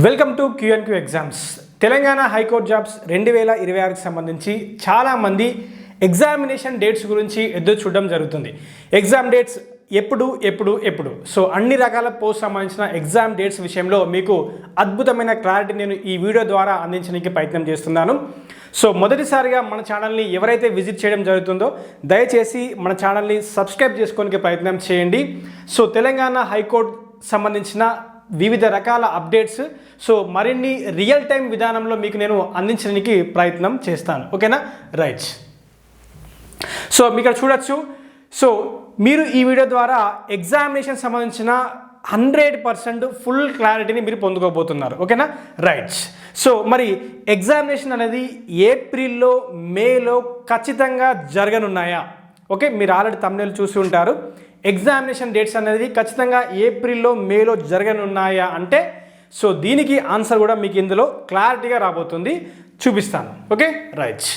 Welcome to QNQ exams. Telangana high court jobs 2026కి సంబంధించి చాలామంది ఎగ్జామినేషన్ డేట్స్ గురించి ఎదురు చూడడం జరుగుతుంది. ఎగ్జామ్ డేట్స్ ఎప్పుడు సో అన్ని రకాల పోస్ట్ సంబంధించిన ఎగ్జామ్ డేట్స్ విషయంలో మీకు అద్భుతమైన క్లారిటీ నేను ఈ వీడియో ద్వారా అందించడానికి ప్రయత్నం చేస్తున్నాను. సో మొదటిసారిగా మన ఛానల్ని ఎవరైతే విజిట్ చేయడం జరుగుతుందో దయచేసి మన ఛానల్ని సబ్స్క్రైబ్ చేసుకోవడానికి ప్రయత్నం చేయండి. సో తెలంగాణ హైకోర్టు సంబంధించిన వివిధ రకాల అప్డేట్స్ మరిన్ని రియల్ టైం విధానంలో మీకు నేను అందించడానికి ప్రయత్నం చేస్తాను. ఓకేనా, రైట్. సో మీకు ఇక్కడ చూడొచ్చు. సో మీరు ఈ వీడియో ద్వారా ఎగ్జామినేషన్ సంబంధించిన 100% ఫుల్ క్లారిటీని మీరు పొందుకోబోతున్నారు. ఓకేనా, రైట్. సో మరి ఎగ్జామినేషన్ అనేది ఏప్రిల్లో మేలో ఖచ్చితంగా జరగనున్నాయా? ఓకే, మీరు ఆల్రెడీ థంబ్నెయిల్ చూసి ఉంటారు. ఎగ్జామినేషన్ డేట్స్ అనేది ఖచ్చితంగా ఏప్రిల్లో మేలో జరగనున్నాయా అంటే సో దీనికి ఆన్సర్ కూడా మీకు ఇందులో క్లారిటీగా రాబోతుంది, చూపిస్తాను. Okay, right.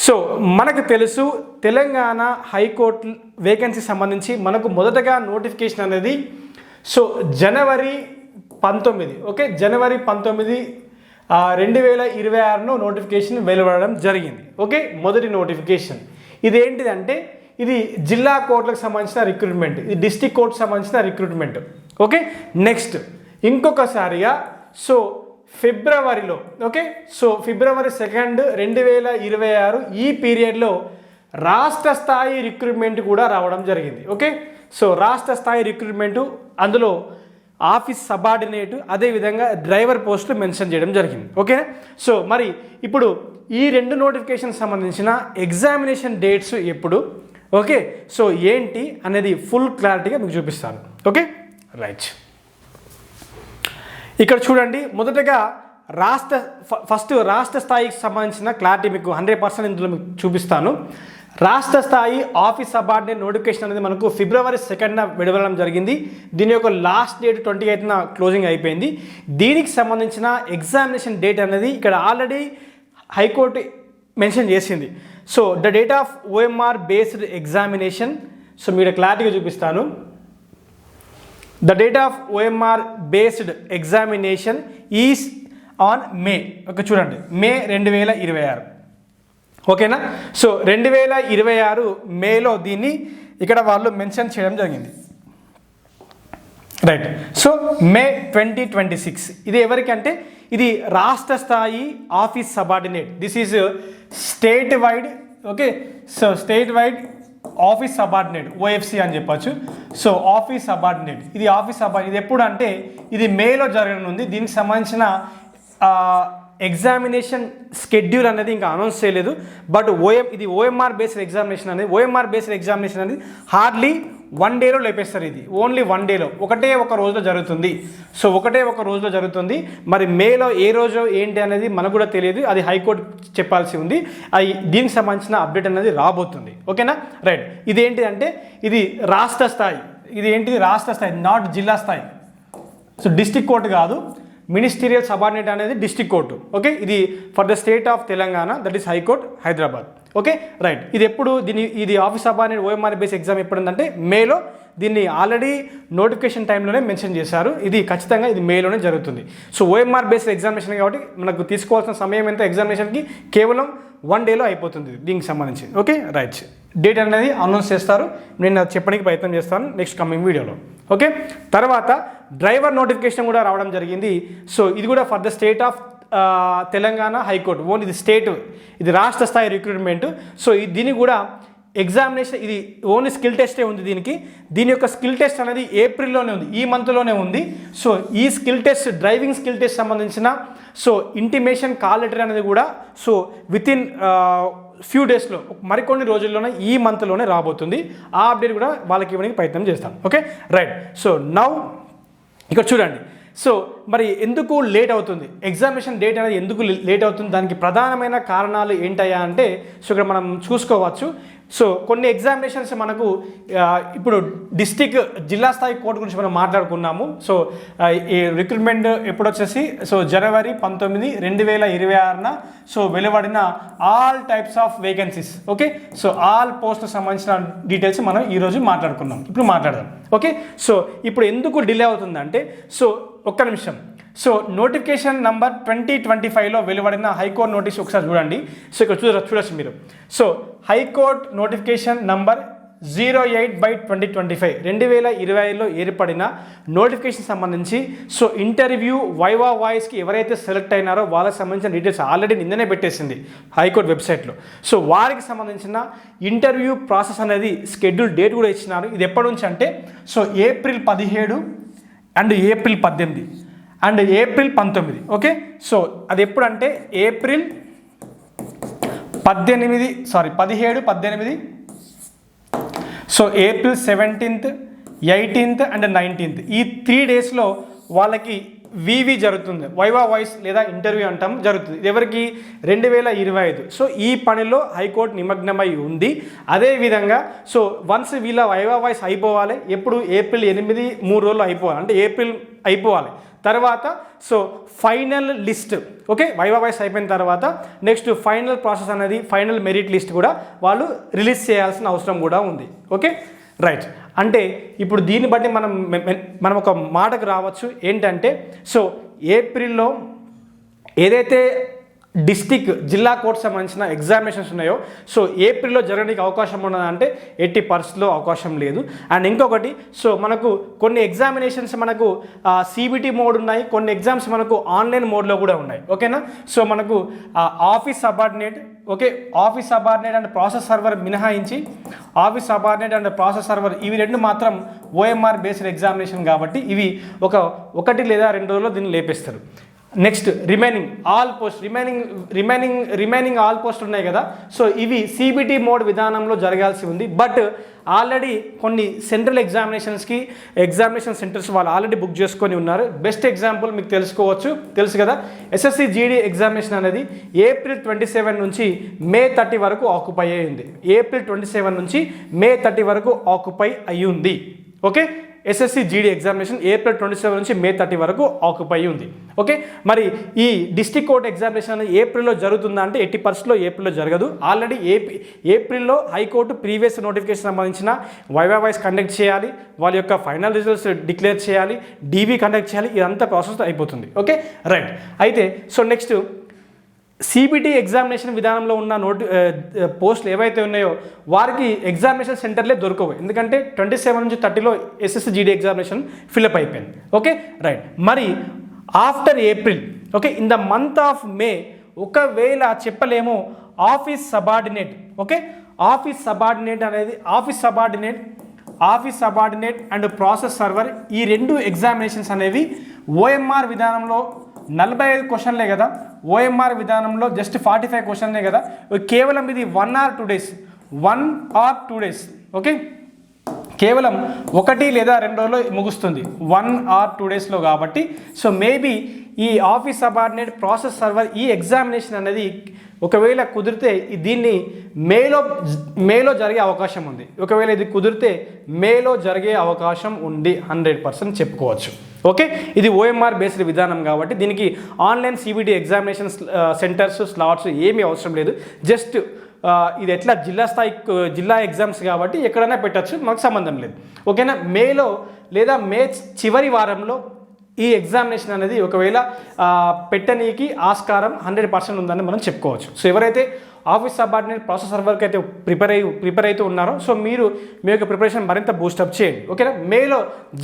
సో మనకు తెలుసు తెలంగాణ హైకోర్టు వేకెన్సీ సంబంధించి మనకు మొదటగా నోటిఫికేషన్ అనేది సో జనవరి 19 జనవరి 19 2026 నోటిఫికేషన్ వెలువడడం జరిగింది. ఓకే, మొదటి నోటిఫికేషన్ ఇదేంటిదంటే ఇది జిల్లా కోర్టులకు సంబంధించిన రిక్రూట్మెంట్, ఇది డిస్ట్రిక్ట్ కోర్టుకు సంబంధించిన రిక్రూట్మెంట్. ఓకే, నెక్స్ట్ ఇంకొకసారిగా సో ఫిబ్రవరిలో ఫిబ్రవరి 2 2026 ఈ పీరియడ్లో రాష్ట్ర స్థాయి రిక్రూట్మెంట్ కూడా రావడం జరిగింది. ఓకే, సో రాష్ట్ర స్థాయి రిక్రూట్మెంటు అందులో ఆఫీస్ సబార్డినేట్ అదేవిధంగా డ్రైవర్ పోస్టులు మెన్షన్ చేయడం జరిగింది. ఓకే, సో మరి ఇప్పుడు ఈ రెండు నోటిఫికేషన్ సంబంధించిన ఎగ్జామినేషన్ డేట్స్ ఎప్పుడు, ఓకే, సో ఏంటి అనేది ఫుల్ క్లారిటీగా మీకు చూపిస్తాను. Okay, right. ఇక్కడ చూడండి, మొదటగా ఫస్ట్ రాష్ట్ర స్థాయికి సంబంధించిన క్లారిటీ మీకు 100% ఇందులో మీకు చూపిస్తాను. రాష్ట్ర స్థాయి ఆఫీస్ సబార్డినేట్ నోటిఫికేషన్ అనేది మనకు ఫిబ్రవరి 2న విడుదల జరిగింది. దీని యొక్క లాస్ట్ డేట్ 28న క్లోజింగ్ అయిపోయింది. దీనికి సంబంధించిన ఎగ్జామినేషన్ డేట్ అనేది ఇక్కడ ఆల్రెడీ హైకోర్టు మెన్షన్ చేసింది. So the date of OMR based examination, so మీరు క్లారిటీగా చూపిస్తాను. The date of OMR based examination is on May. Okay, చూడండి, మే 2026. ఓకేనా, సో 2026 మేలో దీన్ని ఇక్కడ వాళ్ళు మెన్షన్ చేయడం జరిగింది. రైట్. సో మే 2026 ఇది ఎవరికంటే ఇది రాష్ట్ర స్థాయి office subordinate. This is state wide. Okay, so state wide office subordinate, OFC అని చెప్పచ్చు. సో ఆఫీస్ సబార్డినేట్, ఇది ఆఫీస్ సబార్డినేట్ ఇది ఎప్పుడు అంటే ఇది మేలో జరగనుంది. దీనికి సంబంధించిన ఎగ్జామినేషన్ షెడ్యూల్ అనేది ఇంకా అనౌన్స్ చేయలేదు. బట్ ఇది ఓఎంఆర్ బేస్డ్ ఎగ్జామినేషన్ అనేది హార్డ్లీ 1 డేలో లేపేస్తారు. ఇది ఓన్లీ 1 డేలో ఒకటే ఒక రోజులో జరుగుతుంది. సో ఒకటే ఒక రోజులో జరుగుతుంది. మరి మేలో ఏ రోజు ఏంటి అనేది మనకు కూడా తెలియదు, అది హైకోర్టు చెప్పాల్సి ఉంది. దీనికి సంబంధించిన అప్డేట్ అనేది రాబోతుంది. ఓకేనా, రైట్. ఇదేంటి అంటే ఇది రాష్ట్ర స్థాయి, నాట్ జిల్లా స్థాయి. సో డిస్ట్రిక్ట్ కోర్టు కాదు, మినిస్టీరియల్ సబార్డినేట్ అనేది డిస్ట్రిక్ట్ కోర్టు. ఓకే, ఇది for the state of Telangana, that is high court Hyderabad. Okay, right. ఇది office subordinate OMR base exam ఎప్పుడుందంటే మేలో. దీన్ని ఆల్రెడీ నోటిఫికేషన్ టైంలోనే మెన్షన్ చేశారు. ఇది ఖచ్చితంగా ఇది మేలోనే జరుగుతుంది. సో ఓఎంఆర్ బేస్డ్ ఎగ్జామినేషన్ కాబట్టి మనకు తీసుకోవాల్సిన సమయం ఎంత ఎగ్జామినేషన్కి కేవలం 1 డేలో అయిపోతుంది దీనికి సంబంధించి. Okay, right. డేట్ అనేది అనౌన్స్ చేస్తారు, నేను చెప్పడానికి ప్రయత్నం చేస్తాను నెక్స్ట్ కమింగ్ వీడియోలో. ఓకే, తర్వాత డ్రైవర్ నోటిఫికేషన్ కూడా రావడం జరిగింది. సో ఇది కూడా for the state of Telangana high court, only ఇది రాష్ట్ర స్థాయి రిక్రూట్మెంట్. సో దీనికి కూడా ఎగ్జామినేషన్ ఇది ఓన్లీ స్కిల్ టెస్టే ఉంది. దీని యొక్క స్కిల్ టెస్ట్ అనేది ఏప్రిల్లోనే ఉంది, ఈ మంత్లోనే ఉంది. సో ఈ skill test, driving skill test సంబంధించిన సో ఇంటిమేషన్ కాల్ లెటర్ అనేది కూడా సో వితిన్ ఫ్యూ డేస్లో మరికొన్ని రోజుల్లోనే ఈ మంత్లోనే రాబోతుంది. ఆ అప్డేట్ కూడా వాళ్ళకి ఇవ్వడానికి ప్రయత్నం చేస్తాం. Okay, right. సో నౌ ఇక్కడ చూడండి, సో మరి ఎందుకు లేట్ అవుతుంది, ఎగ్జామినేషన్ డేట్ అనేది ఎందుకు లేట్ అవుతుంది, దానికి ప్రధానమైన కారణాలు ఏంటయ్యా అంటే సో ఇక్కడ మనం చూసుకోవచ్చు. సో కొన్ని ఎగ్జామినేషన్స్ మనకు ఇప్పుడు జిల్లా స్థాయి కోర్టు గురించి మనం మాట్లాడుకున్నాము. సో ఈ రిక్రూట్మెంట్ ఎప్పుడు వచ్చేసి సో జనవరి 19 2026 సో వెలువడిన all types of vacancies. Okay, so all పోస్ట్కి సంబంధించిన డీటెయిల్స్ మనం ఈరోజు మాట్లాడుకున్నాం, ఇప్పుడు మాట్లాడదాం. ఓకే, సో ఇప్పుడు ఎందుకు డిలే అవుతుందంటే సో ఒక్క నిమిషం. సో నోటిఫికేషన్ నంబర్ 2025లో వెలువడిన హైకోర్టు నోటీస్ ఒకసారి చూడండి. సో ఇక్కడ చూడొచ్చు మీరు. సో హైకోర్టు నోటిఫికేషన్ నంబర్ 08/2025 2025లో ఏర్పడిన నోటిఫికేషన్ సంబంధించి సో ఇంటర్వ్యూ వైవా వాయిస్కి ఎవరైతే సెలెక్ట్ అయినారో వాళ్ళకి సంబంధించిన డీటెయిల్స్ ఆల్రెడీ నిన్ననే పెట్టేసింది హైకోర్టు వెబ్సైట్లో. సో వారికి సంబంధించిన ఇంటర్వ్యూ ప్రాసెస్ అనేది షెడ్యూల్ డేట్ కూడా ఇచ్చినారు. ఇది ఎప్పటి నుంచి అంటే so April 17 and April 18 and April 19. Okay, so అది ఎప్పుడంటే April 17, 18. So April 17th, 18th and 19th ఈ 3 డేస్లో వాళ్ళకి వివి జరుగుతుంది, వైవా వాయిస్ లేదా ఇంటర్వ్యూ అంటాం జరుగుతుంది. ఇది ఎవరికి 2025. సో ఈ పనిలో హైకోర్టు నిమగ్నమై ఉంది. అదేవిధంగా సో వన్స్ వీళ్ళ వైవా వాయిస్ అయిపోవాలి. ఎప్పుడు April 8, 3 రోజులు అయిపోవాలి, అంటే ఏప్రిల్ అయిపోవాలి. తర్వాత so final list, okay, viva voice అయిపోయిన తర్వాత నెక్స్ట్ ఫైనల్ ప్రాసెస్ అనేది ఫైనల్ మెరిట్ లిస్ట్ కూడా వాళ్ళు రిలీజ్ చేయాల్సిన అవసరం కూడా ఉంది. Okay, right. అంటే ఇప్పుడు దీన్ని బట్టి మనం ఒక మాటకు రావచ్చు ఏంటంటే సో ఏప్రిల్లో ఏదైతే డిస్టిక్ జిల్లా కోర్టు సంబంధించిన ఎగ్జామినేషన్స్ ఉన్నాయో సో ఏప్రిల్లో జరగడానికి అవకాశం ఉన్నదంటే 80% అవకాశం లేదు. అండ్ ఇంకొకటి సో మనకు కొన్ని ఎగ్జామినేషన్స్ మనకు CBT మోడ్ ఉన్నాయి, కొన్ని ఎగ్జామ్స్ మనకు ఆన్లైన్ మోడ్లో కూడా ఉన్నాయి. ఓకేనా, సో మనకు office subordinate, okay, office subordinate and process server మినహాయించి office subordinate and process server ఇవి రెండు మాత్రం OMR బేస్డ్ ఎగ్జామినేషన్ కాబట్టి ఇవి 1 లేదా 2 రోజుల్లో దీన్ని లేపేస్తారు. నెక్స్ట్ రిమైనింగ్ ఆల్ పోస్ట్ ఉన్నాయి కదా, సో ఇవి CBT మోడ్ విధానంలో జరగాల్సి ఉంది. బట్ ఆల్రెడీ కొన్ని సెంట్రల్ ఎగ్జామినేషన్ సెంటర్స్ వాళ్ళు ఆల్రెడీ బుక్ చేసుకొని ఉన్నారు. బెస్ట్ ఎగ్జాంపుల్ మీకు తెలుసు కదా, SSC GD ఎగ్జామినేషన్ అనేది April 27 నుంచి May 30 వరకు ఆక్యుపై అయ్యింది. April 27 నుంచి May 30 వరకు ఆక్యుపై అయ్యింది. Okay, SSC GD examination April 27 నుంచి May 30 వరకు ఆక్యుపై ఉంది. ఓకే, మరి ఈ డిస్ట్రిక్ట్ కోర్ట్ ఎగ్జామినేషన్ అనేది ఏప్రిల్లో జరుగుతుందా అంటే 80% ఏప్రిల్లో జరగదు. ఆల్రెడీ ఏప్రిల్లో హైకోర్టు ప్రీవియస్ నోటిఫికేషన్ సంబంధించిన వైవా వాయిస్ కండక్ట్ చేయాలి, వాళ్ళ యొక్క ఫైనల్ రిజల్ట్స్ డిక్లేర్ చేయాలి, DV కండక్ట్ చేయాలి, ఇదంతా ప్రాసెస్ అయిపోతుంది. Okay, right. అయితే సో నెక్స్ట్ CBT ఎగ్జామినేషన్ విధానంలో ఉన్న పోస్టులు ఏవైతే ఉన్నాయో వారికి ఎగ్జామినేషన్ సెంటర్లే దొరకవు. ఎందుకంటే 27 నుంచి 30లో SSC GD ఎగ్జామినేషన్ ఫిల్అప్ అయిపోయింది. Okay, right. మరి after April, okay, in the month of May ఒకవేళ చెప్పలేము office subordinate, okay, office subordinate and process server ఈ 2 ఎగ్జామినేషన్స్ అనేవి OMR విధానంలో 45 క్వశ్చన్లే కదా, OMR విధానంలో జస్ట్ 45 క్వశ్చన్లే కదా, కేవలం ఇది 1 or 2 డేస్, ఓకే, కేవలం 1 లేదా 2 రోజుల్లో ముగుస్తుంది, 1 or 2 డేస్లో. కాబట్టి సో మేబీ ఈ ఆఫీస్ సబార్డినేట్ ప్రాసెస్ సర్వర్ ఈ ఎగ్జామినేషన్ అనేది ఒకవేళ కుదిరితే దీన్ని మేలో జరిగే అవకాశం ఉంది. ఒకవేళ ఇది కుదిరితే మేలో జరిగే అవకాశం ఉంది 100% చెప్పుకోవచ్చు. ఓకే, ఇది OMR బేస్డ్ విధానం కాబట్టి దీనికి online CBT examination centres slots ఏమీ అవసరం లేదు. జస్ట్ ఇది ఎట్లా జిల్లా ఎగ్జామ్స్ కాబట్టి ఎక్కడైనా పెట్టచ్చు, మాకు సంబంధం లేదు. ఓకేనా, మేలో లేదా మే చివరి వారంలో ఈ ఎగ్జామినేషన్ అనేది ఒకవేళ పెట్టనీకి ఆస్కారం 100% ఉందని మనం చెప్పుకోవచ్చు. సో ఎవరైతే ఆఫీస్ సబార్డినేట్ ప్రాసెస్ సర్వర్కి అయితే ప్రిపేర్ అవుతూ ఉన్నారో సో మీ యొక్క ప్రిపరేషన్ మరింత బూస్టప్ చేయండి. ఓకేనా, మేలో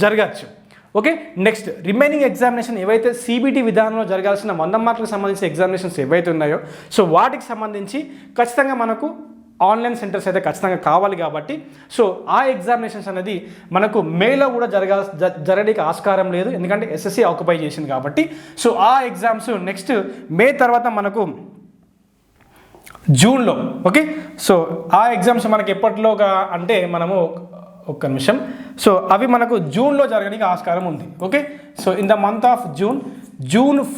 జరగచ్చు. ఓకే, నెక్స్ట్ రిమైనింగ్ ఎగ్జామినేషన్ ఏవైతే CBT విధానంలో జరగాల్సిన 100 మార్కులకు సంబంధించిన ఎగ్జామినేషన్స్ ఏవైతే ఉన్నాయో సో వాటికి సంబంధించి ఖచ్చితంగా మనకు ఆన్లైన్ సెంటర్స్ అయితే ఖచ్చితంగా కావాలి. కాబట్టి సో ఆ ఎగ్జామినేషన్స్ అనేది మనకు మేలో కూడా జరగడానికి ఆస్కారం లేదు, ఎందుకంటే SSC ఆక్యుపై చేసింది కాబట్టి. సో ఆ ఎగ్జామ్స్ నెక్స్ట్ మే తర్వాత మనకు జూన్లో, ఓకే, సో ఆ ఎగ్జామ్స్ మనకి ఎప్పటిలోగా అంటే మనము ఒక్క నిమిషం, సో అవి మనకు జూన్లో జరగడానికి ఆస్కారం ఉంది. Okay, so in the month of June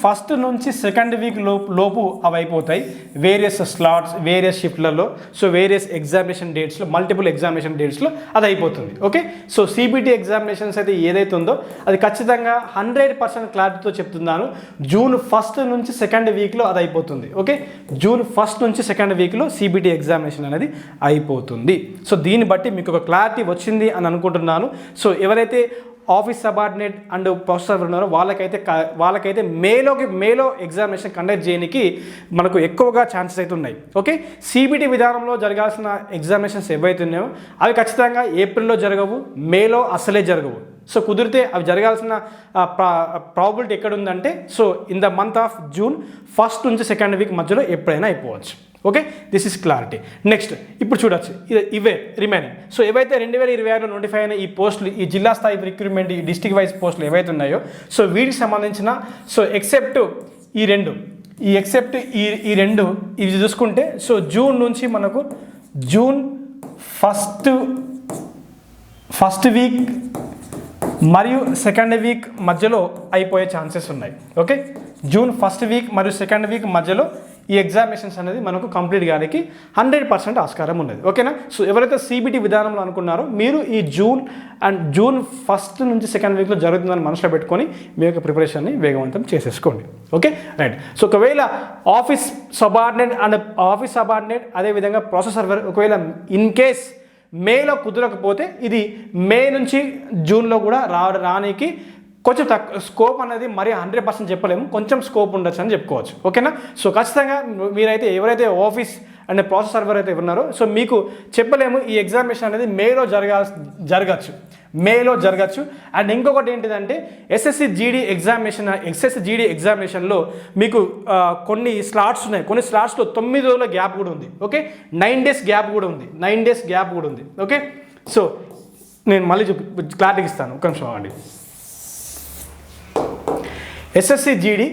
1 నుంచి 2nd వీక్ లోపు అవి అయిపోతాయి. వేరియస్ స్లాట్స్ వేరియస్ షిఫ్ట్లలో, సో వేరియస్ ఎగ్జామినేషన్ డేట్స్లో, మల్టిపుల్ ఎగ్జామినేషన్ డేట్స్లో అది అయిపోతుంది. ఓకే, సో CBT ఎగ్జామినేషన్స్ అయితే ఏదైతే ఉందో అది ఖచ్చితంగా 100% క్లారిటీతో చెప్తున్నాను. జూన్ 1 నుంచి 2nd వీక్లో అది అయిపోతుంది. ఓకే, జూన్ 1 నుంచి 2nd వీక్లో CBT ఎగ్జామినేషన్ అనేది అయిపోతుంది. సో దీన్ని బట్టి మీకు ఒక క్లారిటీ వచ్చింది అని అనుకుంటున్నాను. సో ఎవరైతే ఆఫీస్ సబార్డినేట్ అండ్ ప్రొఫెసర్ ఉన్నారో వాళ్ళకైతే మేలో ఎగ్జామినేషన్ కండక్ట్ చేయడానికి మనకు ఎక్కువగా ఛాన్సెస్ అయితే ఉన్నాయి. ఓకే, సిబిటి విధానంలో జరగాల్సిన ఎగ్జామినేషన్స్ ఏవైతే ఉన్నాయో అవి ఖచ్చితంగా ఏప్రిల్లో జరగవు, మేలో అసలే జరగవు. సో కుదిరితే అవి జరగాల్సిన ప్రాబిలిటీ ఎక్కడ ఉందంటే so in the month of June 1st నుంచి 2nd వీక్ మధ్యలో ఎప్పుడైనా అయిపోవచ్చు. Okay, this is clarity. Next ఇప్పుడు చూడొచ్చు ఇవే రిమైనింగ్. సో ఏవైతే 2026లో నోటిఫై అయిన ఈ పోస్టులు, ఈ జిల్లా స్థాయి రిక్రూట్మెంట్, ఈ డిస్ట్రిక్ట్ వైజ్ పోస్టులు ఏవైతే ఉన్నాయో సో వీటికి సంబంధించిన సో ఎక్సెప్ట్ ఈ రెండు ఇవి చూసుకుంటే సో జూన్ నుంచి మనకు జూన్ ఫస్ట్ వీక్ మరియు 2nd వీక్ మధ్యలో అయిపోయే ఛాన్సెస్ ఉన్నాయి. ఓకే, జూన్ 1st వీక్ మరియు 2nd వీక్ మధ్యలో ఈ ఎగ్జామినేషన్స్ అనేది మనకు కంప్లీట్ కానికి 100% ఆస్కారం ఉన్నది. ఓకేనా, సో ఎవరైతే సిబిటి విధానంలో అనుకున్నారో మీరు ఈ జూన్ 1st నుంచి 2nd వీక్లో జరుగుతుందని మనసులో పెట్టుకొని మీ యొక్క ప్రిపరేషన్ని వేగవంతం చేసేసుకోండి. Okay, right. సో ఒకవేళ ఆఫీస్ సబార్డినేట్ అదేవిధంగా ప్రాసెస్ సర్వర్ ఒకవేళ ఇన్ కేస్ మేలో కుదరకపోతే ఇది మే నుంచి జూన్లో కూడా రానికి కొంచెం తక్కువ స్కోప్ అనేది మరి 100% చెప్పలేము, కొంచెం స్కోప్ ఉండొచ్చు అని చెప్పుకోవచ్చు. ఓకేనా, సో ఖచ్చితంగా మీరైతే ఎవరైతే ఆఫీస్ అండ్ ప్రాసెస్ సర్వర్ అయితే ఉన్నారో సో మీకు చెప్పలేము ఈ ఎగ్జామినేషన్ అనేది మేలో జరగచ్చు. అండ్ ఇంకొకటి ఏంటిదంటే ఎస్ఎస్సి జీడీ ఎగ్జామినేషన్లో మీకు కొన్ని స్లాట్స్ ఉన్నాయి. కొన్ని స్లాట్స్లో 9 రోజుల గ్యాప్ కూడా ఉంది. ఓకే, 9 days గ్యాప్ కూడా ఉంది. ఓకే, సో నేను మళ్ళీ క్లారిటీ ఇస్తాను, ఒక నిమిషం అండి. ఎస్ఎస్సి జీడీ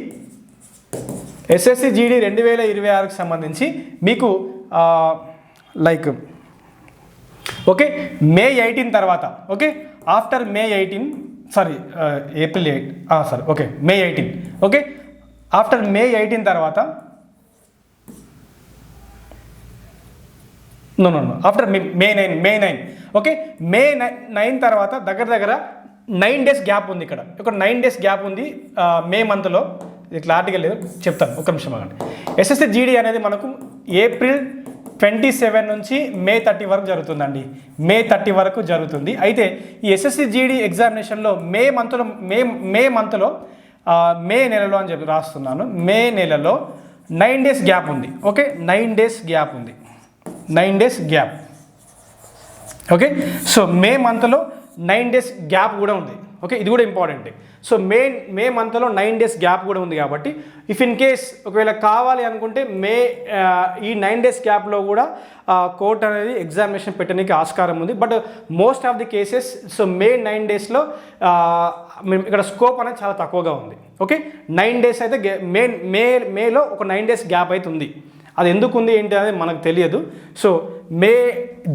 2026కి సంబంధించి మీకు లైక్ ఓకే మే 18 తర్వాత ఓకే ఆఫ్టర్ మే 18 ఏప్రిల్ 8 ఓకే మే 18 ఓకే ఆఫ్టర్ మే 18 తర్వాత ఆఫ్టర్ మే 9 ఓకే మే 9 తర్వాత దగ్గర 9 days గ్యాప్ ఉంది. ఇక్కడ ఒక 9 days గ్యాప్ ఉంది మే మంత్లో. ఇది క్లారిటీగా లేదు, చెప్తాను ఒక నిమిషం ఆగండి. ఎస్ఎస్సి జీడీ అనేది మనకు ఏప్రిల్ 27 నుంచి మే 30 వరకు జరుగుతుందండి. మే 30 వరకు జరుగుతుంది. అయితే ఈ ఎస్ఎస్సి జీడీ ఎగ్జామినేషన్లో మే మంత్లో మే నెలలో అని చెప్పి రాస్తున్నాను. మే నెలలో 9 days గ్యాప్ ఉంది. ఓకే 9 days గ్యాప్ ఉంది. 9 days గ్యాప్. ఓకే, సో మే మంత్లో 9 days గ్యాప్ కూడా ఉంది. ఓకే, ఇది కూడా ఇంపార్టెంట్. సో మే మంత్లో 9 days గ్యాప్ కూడా ఉంది కాబట్టి ఇఫ్ ఇన్ కేస్ ఒకవేళ కావాలి అనుకుంటే ఈ 9 days గ్యాప్లో కూడా కోర్ట్ అనేది ఎగ్జామినేషన్ పెట్టడానికి ఆస్కారం ఉంది. But most of the cases so May 9 daysలో ఇక్కడ స్కోప్ అనేది చాలా తక్కువగా ఉంది. ఓకే 9 days అయితే మేలో ఒక 9 days గ్యాప్ అయితే ఉంది. అది ఎందుకు ఉంది ఏంటి అనేది మనకు తెలియదు. సో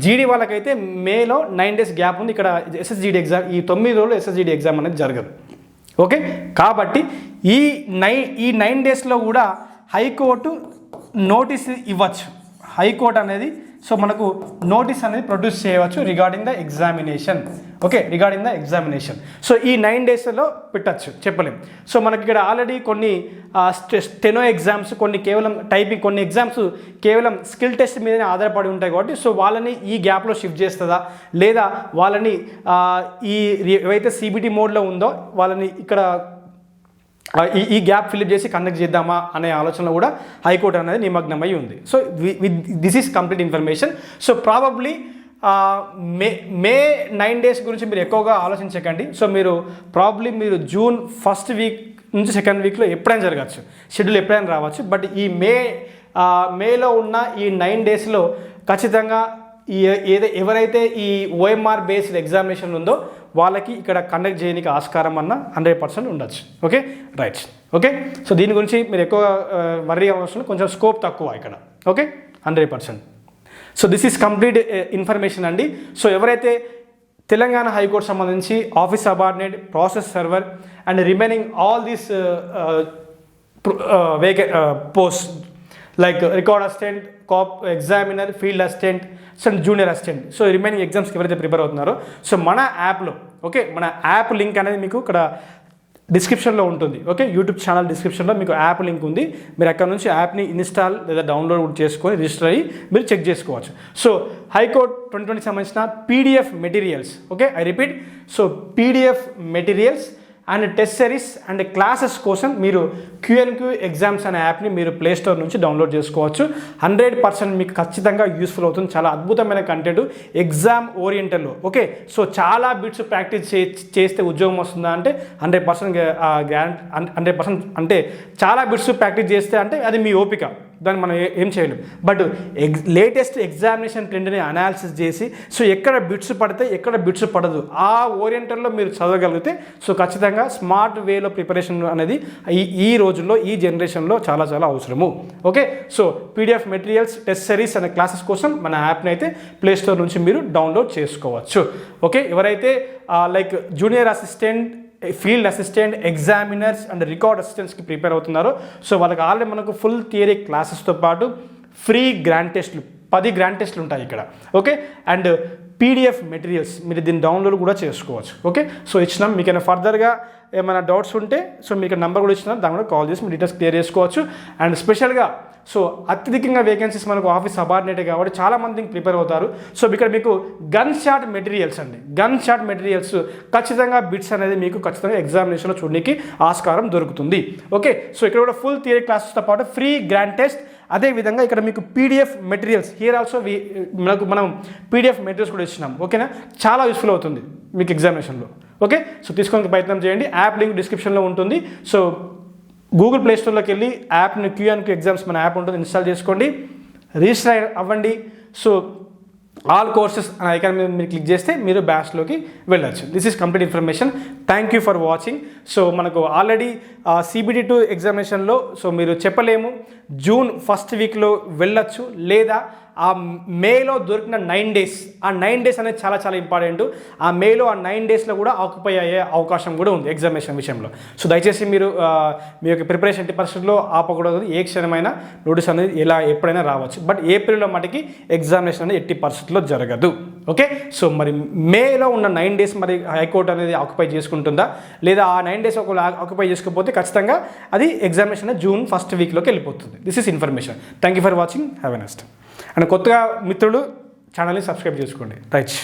జీడీ వాళ్ళకైతే మేలో 9 days గ్యాప్ ఉంది. ఇక్కడ ఎస్ఎస్జిడి ఎగ్జామ్ ఈ 9 రోజులు ఎస్ఎస్జిడి ఎగ్జామ్ అనేది జరగదు. ఓకే, కాబట్టి ఈ 9 daysలో కూడా హైకోర్టు నోటీస్ ఇవ్వచ్చు. హైకోర్టు అనేది సో మనకు నోటీస్ అనేది ప్రొడ్యూస్ చేయవచ్చు regarding the examination. Okay, regarding the examination. So ఈ 9 daysలో పెట్టచ్చు, చెప్పలేం. సో మనకి ఇక్కడ ఆల్రెడీ కొన్ని స్టెనో ఎగ్జామ్స్, కొన్ని కేవలం టైపింగ్, కొన్ని ఎగ్జామ్స్ కేవలం స్కిల్ టెస్ట్ మీదనే ఆధారపడి ఉంటాయి కాబట్టి సో వాళ్ళని ఈ గ్యాప్లో షిఫ్ట్ చేస్తుందా లేదా వాళ్ళని ఏవైతే సిబిటి మోడ్లో ఉందో వాళ్ళని ఇక్కడ ఈ గ్యాప్ ఫిల్అప్ చేసి కండక్ట్ చేద్దామా అనే ఆలోచనలో కూడా హైకోర్టు అనేది నిమగ్నమై ఉంది. So this is complete information. So probably May 9 days గురించి మీరు ఎక్కువగా ఆలోచించకండి. సో మీరు జూన్ 1st వీక్ నుంచి 2nd వీక్లో ఎప్పుడైనా జరగచ్చు, షెడ్యూల్ ఎప్పుడైనా రావచ్చు. బట్ ఈ మేలో ఉన్న ఈ 9 daysలో ఖచ్చితంగా ఎవరైతే ఈ ఓఎంఆర్ బేస్డ్ ఎగ్జామినేషన్ ఉందో వాళ్ళకి ఇక్కడ కండక్ట్ చేయడానికి ఆస్కారం అన్న 100% ఉండొచ్చు. Okay, right. ఓకే, సో దీని గురించి మీరు ఎక్కువ వర్రీ అవ్వాల్సిన, కొంచెం స్కోప్ తక్కువ ఇక్కడ. Okay, 100%. So this is complete information అండి. సో ఎవరైతే తెలంగాణ హైకోర్టు సంబంధించి office subordinate, process server and remaining all these post like record assistant, examiner, field assistant and junior assistant, so remaining ఎగ్జామ్స్కి ఎవరైతే ప్రిపేర్ అవుతున్నారో సో మన యాప్లో మన యాప్ లింక్ అనేది మీకు ఇక్కడ డిస్క్రిప్షన్లో ఉంటుంది. ఓకే, యూట్యూబ్ ఛానల్ డిస్క్రిప్షన్లో మీకు యాప్ లింక్ ఉంది. మీరు అక్కడ నుంచి యాప్ని ఇన్స్టాల్ లేదా డౌన్లోడ్ చేసుకొని రిజిస్టర్ అయ్యి మీరు చెక్ చేసుకోవచ్చు. సో హైకోర్టు 2020 సంబంధించిన PDF materials, okay I repeat, so PDF materials and test series and classes కోసం మీరు క్యూఎన్క్యూ ఎగ్జామ్స్ అనే యాప్ని మీరు ప్లేస్టోర్ నుంచి డౌన్లోడ్ చేసుకోవచ్చు. 100% మీకు ఖచ్చితంగా యూస్ఫుల్ అవుతుంది. చాలా అద్భుతమైన కంటెంట్ ఎగ్జామ్ ఓరియంటెడ్లో. ఓకే, సో చాలా బిట్స్ ప్రాక్టీస్ చేస్తే ఉద్యోగం వస్తుందా అంటే 100% గ్యారంటీ, 100% అంటే చాలా బిట్స్ ప్రాక్టీస్ చేస్తే అంటే అది మీ ఓపిక, దాన్ని మనం ఏం చేయలేం. బట్ లేటెస్ట్ ఎగ్జామినేషన్ ట్రెండ్ని అనాలిసిస్ చేసి సో ఎక్కడ బిట్స్ పడితే ఎక్కడ బిట్స్ పడదు ఆ ఓరియంటెడ్లో మీరు చదవగలిగితే సో ఖచ్చితంగా స్మార్ట్ వేలో ప్రిపరేషన్ అనేది ఈ రోజుల్లో ఈ జనరేషన్లో చాలా చాలా అవసరము. Okay, so PDF materials test series అనే క్లాసెస్ కోసం మన యాప్ని అయితే ప్లేస్టోర్ నుంచి మీరు డౌన్లోడ్ చేసుకోవచ్చు. ఓకే, ఎవరైతే like junior assistant, field assistant, examiners and record అసిస్టెంట్స్కి ప్రిపేర్ అవుతున్నారు. సో వాళ్ళకి ఆల్రెడీ మనకు ఫుల్ థియరీ క్లాసెస్తో పాటు ఫ్రీ గ్రాండ్ టెస్ట్లు 10 గ్రాండ్ టెస్ట్లు ఉంటాయి ఇక్కడ. ఓకే, అండ్ పీడిఎఫ్ మెటీరియల్స్ మీరు దీన్ని డౌన్లోడ్ కూడా చేసుకోవచ్చు. ఓకే, సో ఇచ్చినాం. మీకైనా ఫర్దర్గా ఏమైనా డౌట్స్ ఉంటే సో మీకు నెంబర్ కూడా ఇచ్చినా దాని కూడా కాల్ చేసి మీ డీటెయిల్స్ క్లియర్ చేసుకోవచ్చు. అండ్ స్పెషల్గా సో అత్యధికంగా వేకెన్సీస్ మనకు ఆఫీస్ సబార్డినేట్ కాబట్టి చాలా మందికి ప్రిపేర్ అవుతారు. సో ఇక్కడ మీకు గన్ షాట్ మెటీరియల్స్ అండి, గన్ షాట్ మెటీరియల్స్ ఖచ్చితంగా బిట్స్ అనేది మీకు ఖచ్చితంగా ఎగ్జామినేషన్లో చూడడానికి ఆస్కారం దొరుకుతుంది. ఓకే, సో ఇక్కడ కూడా ఫుల్ థియరీ క్లాసెస్తో పాటు ఫ్రీ గ్రాండ్ టెస్ట్, అదేవిధంగా ఇక్కడ మీకు పీడిఎఫ్ మెటీరియల్స్ హియర్ ఆల్సో మనం పీడిఎఫ్ మెటీరియల్స్ కూడా ఇచ్చినాం. ఓకేనా, చాలా యూస్ఫుల్ అవుతుంది మీకు ఎగ్జామినేషన్లో. ఓకే, సో తీసుకోవడానికి ప్రయత్నం చేయండి. యాప్ లింక్ డిస్క్రిప్షన్లో ఉంటుంది. సో గూగుల్ ప్లే స్టోర్లోకి వెళ్ళి యాప్ని క్యూఎన్క్యూ ఎగ్జామ్స్ మన యాప్ ఉంటుంది, ఇన్స్టాల్ చేసుకోండి, రిజిస్టర్ అవ్వండి. సో ఆల్ కోర్సెస్ అనే ఐకాన్ మీద మీరు క్లిక్ చేస్తే మీరు బ్యాచ్లోకి వెళ్ళచ్చు. This is complete information. Thank you for watching. So మనకు ఆల్రెడీ CBT2 ఎగ్జామినేషన్లో సో మీరు చెప్పలేము జూన్ ఫస్ట్ వీక్లో వెళ్ళొచ్చు లేదా ఆ మేలో దొరికిన 9 days, ఆ 9 days అనేది చాలా చాలా ఇంపార్టెంట్. ఆ మేలో ఆ 9 daysలో కూడా ఆక్యుపై అయ్యే అవకాశం కూడా ఉంది ఎగ్జామినేషన్ విషయంలో. సో దయచేసి మీరు మీ యొక్క ప్రిపరేషన్ 80%లో ఆపకూడదు. ఏ క్షణమైనా నోటీస్ అనేది ఎప్పుడైనా రావచ్చు. బట్ ఏప్రిల్లో మటుకి ఎగ్జామినేషన్ అనేది 80%లో జరగదు. ఓకే, సో మరి మేలో ఉన్న 9 days మరి హైకోర్టు అనేది ఆక్యుపై చేసుకుంటుందా లేదా ఆ 9 days ఒకవేళ ఆక్యుపై చేసుకోకపోతే ఖచ్చితంగా అది ఎగ్జామినేషన్ జూన్ ఫస్ట్ వీక్లోకి వెళ్ళిపోతుంది. This is information. Thank you for watching. Have a nice day. And కొత్తగా మిత్రులు ఛానల్ని సబ్స్క్రైబ్ చేసుకోండి. రైట్.